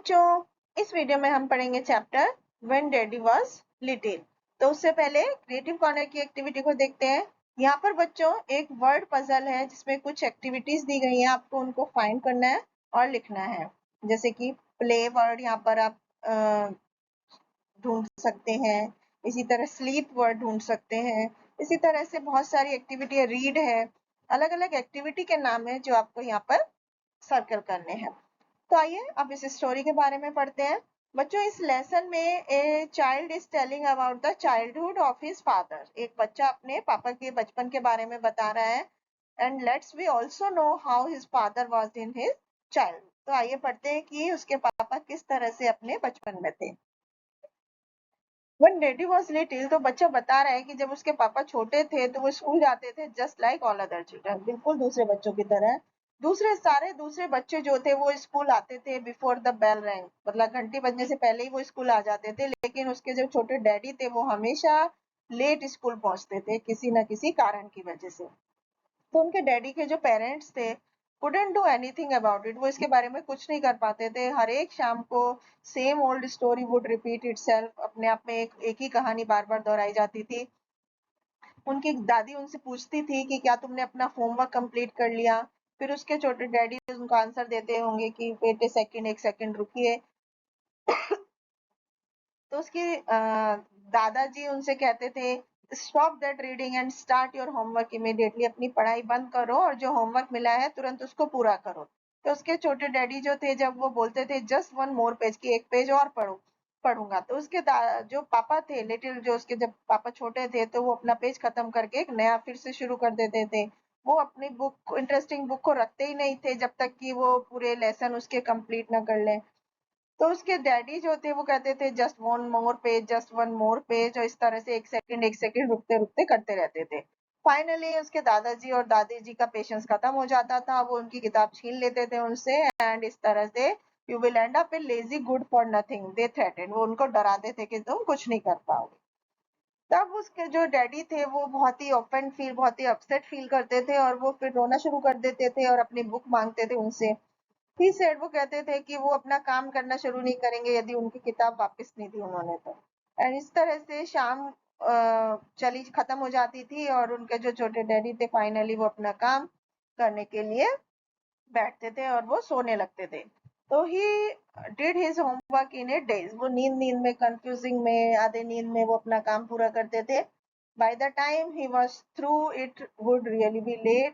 बच्चों, इस वीडियो में हम पढ़ेंगे chapter when daddy was little. तो उससे पहले क्रिएटिव कॉर्नर की एक्टिविटी को देखते हैं। यहाँ पर बच्चों एक वर्ड पजल है जिसमें कुछ एक्टिविटीज दी गई हैं, आपको उनको फाइंड करना है और लिखना है। जैसे कि प्ले वर्ड यहाँ पर आप ढूंढ सकते हैं, इसी तरह स्लीप वर्ड ढूंढ सकते हैं, इसी तरह से बहुत सारी एक्टिविटी है, रीड है, अलग अलग एक्टिविटी के नाम है जो आपको यहाँ पर सर्कल करने हैं। तो आइए अब इस स्टोरी के बारे में पढ़ते हैं। बच्चों, इस लेसन में a child is telling about the childhood of his father. एक बच्चा अपने पापा के बचपन के बारे में बता रहा है। And let's we also know how his father was in his child. तो आइए पढ़ते हैं कि उसके पापा किस तरह से अपने बचपन में थे। When daddy was little, तो बच्चा बता रहा है कि जब उसके पापा छोटे थे तो वो स्कूल जाते थे just like all other children, बिल्कुल दूसरे बच्चों की तरह। दूसरे बच्चे जो थे वो स्कूल आते थे बिफोर द बेल रैंग, मतलब घंटी बजने से पहले ही वो स्कूल आ जाते थे। लेकिन उसके जो छोटे डैडी थे वो हमेशा लेट स्कूल पहुंचते थे किसी न किसी कारण की वजह से। तो उनके डैडी के जो पेरेंट्स थे couldn't do anything about it, वो इसके बारे में कुछ नहीं कर पाते थे। हर एक शाम को same old story would repeat itself, अपने आप में एक ही कहानी बार बार दोहराई जाती थी। उनकी दादी उनसे पूछती थी कि क्या तुमने अपना होमवर्क कंप्लीट कर लिया। फिर उसके छोटे डैडी उनको आंसर देते होंगे कि बेटे सेकंड, एक सेकंड रुकिए। तो उसके दादाजी उनसे कहते थे stop that reading and start your homework immediately, अपनी पढ़ाई बंद करो और जो होमवर्क मिला है तुरंत उसको पूरा करो। तो उसके छोटे डैडी जो थे जब वो बोलते थे जस्ट वन मोर पेज, की एक पेज और पढ़ूंगा, तो उसके जो पापा थे लिटिल, जो उसके जब पापा छोटे थे तो वो अपना पेज खत्म करके एक नया फिर से शुरू कर देते थे। वो अपनी बुक, इंटरेस्टिंग बुक को रखते ही नहीं थे जब तक कि वो पूरे लेसन उसके कंप्लीट ना कर लें। तो उसके डैडी जो थे वो कहते थे just one more page, just one more page, और इस तरह से एक सेकंड रुकते रुकते करते रहते थे। फाइनली उसके दादाजी और दादी जी का पेशेंस खत्म हो जाता था, वो उनकी किताब छीन लेते थे उनसे। एंड इस तरह से you will and up in lazy good for nothing they threaten, वो उनको डराते थे कि तुम कुछ नहीं कर पाओगे। तब उसके जो डैडी थे वो बहुत ही ऑफेंड फील, बहुत ही अपसेट फील करते थे और वो फिर रोना शुरू कर देते थे और अपनी बुक मांगते थे उनसे। ही सेड, वो कहते थे कि वो अपना काम करना शुरू नहीं करेंगे यदि उनकी किताब वापस नहीं दी उन्होंने तो। एंड इस तरह से शाम चली खत्म हो जाती थी और उनके जो छोटे डैडी थे फाइनली वो अपना काम करने के लिए बैठते थे और वो सोने लगते थे। तो he did his homework in A days, वो नींद नींद में, कंफ्यूजिंग में, आधे नींद में वो अपना काम पूरा करते थे। By the time he was through it would really be late,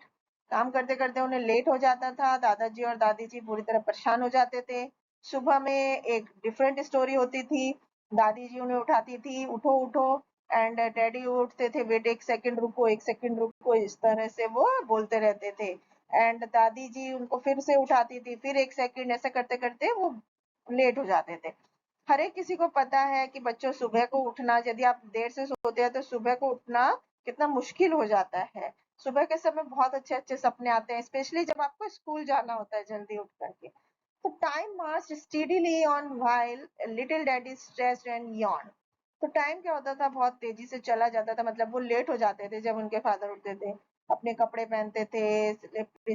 काम करते करते उन्हें लेट हो जाता था। दादाजी और दादी जी पूरी तरह परेशान हो जाते थे। सुबह में एक डिफरेंट स्टोरी होती थी, दादी जी उन्हें उठाती थी उठो उठो, एंड डैडी उठते थे वेट एक सेकंड रुको, एक सेकंड रुको, इस तरह से वो बोलते रहते थे। एंड दादी जी उनको फिर से उठाती थी, फिर एक सेकंड, ऐसे करते करते वो लेट हो जाते थे। हर एक किसी को पता है कि बच्चों सुबह को उठना, यदि आप देर से सोते हैं तो सुबह को उठना कितना मुश्किल हो जाता है। सुबह के समय बहुत अच्छे अच्छे सपने आते हैं, स्पेशली जब आपको स्कूल जाना होता है जल्दी उठ करके। तो time marched steadily on while little daddy stressed and yawned। तो टाइम क्या होता था, बहुत तेजी से चला जाता था, मतलब वो लेट हो जाते थे जब उनके फादर उठते थे। अपने कपड़े पहनते थे,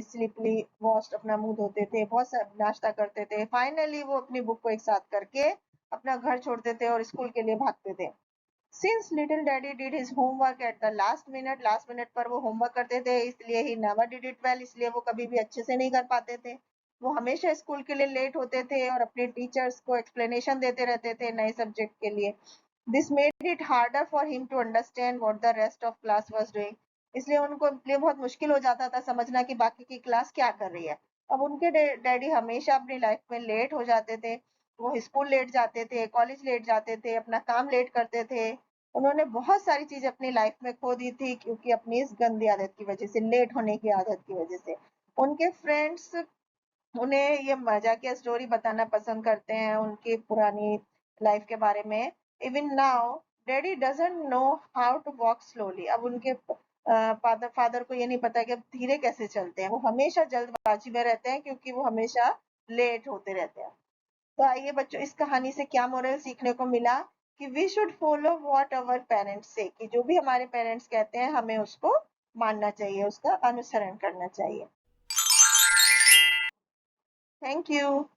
स्लिपली वॉश, अपना मुंह धोते थे, बहुत नाश्ता करते थे। फाइनली वो अपनी बुक को एक साथ करके अपना घर छोड़ते थे और स्कूल के लिए भागते थे। Since little daddy did his homework at the last minute पर वो होमवर्क करते थे, इसलिए he never did it well, इसलिए वो कभी भी अच्छे से नहीं कर पाते थे। वो हमेशा स्कूल के लिए लेट होते थे और अपने टीचर्स को एक्सप्लेनेशन देते रहते थे नए सब्जेक्ट के लिए। This made it harder for him to understand what the rest of class was doing, इसलिए उनको लिए बहुत मुश्किल हो जाता था समझना कि बाकी की क्लास क्या कर रही है। अब उनके डैडी हमेशा अपनी लाइफ में लेट हो जाते थे, वो स्कूल लेट जाते थे, कॉलेज लेट जाते थे, अपना काम लेट करते थे। उन्होंने बहुत सारी चीज अपनी लाइफ में खो दी थी क्योंकि अपनी इस गंदी आदत की वजह से, लेट होने की आदत की वजह से। उनके फ्रेंड्स उन्हें ये मजाकिया स्टोरी बताना पसंद करते हैं उनकी पुरानी लाइफ के बारे में। Even now daddy doesn't know how to walk slowly, अब उनके फादर को ये नहीं पता कि अब धीरे कैसे चलते हैं, वो हमेशा जल्दबाजी में रहते हैं क्योंकि वो हमेशा लेट होते रहते हैं। तो आइए बच्चों, इस कहानी से क्या मोरल सीखने को मिला कि we should follow what our parents से, कि जो भी हमारे पेरेंट्स कहते हैं हमें उसको मानना चाहिए, उसका अनुसरण करना चाहिए। Thank you.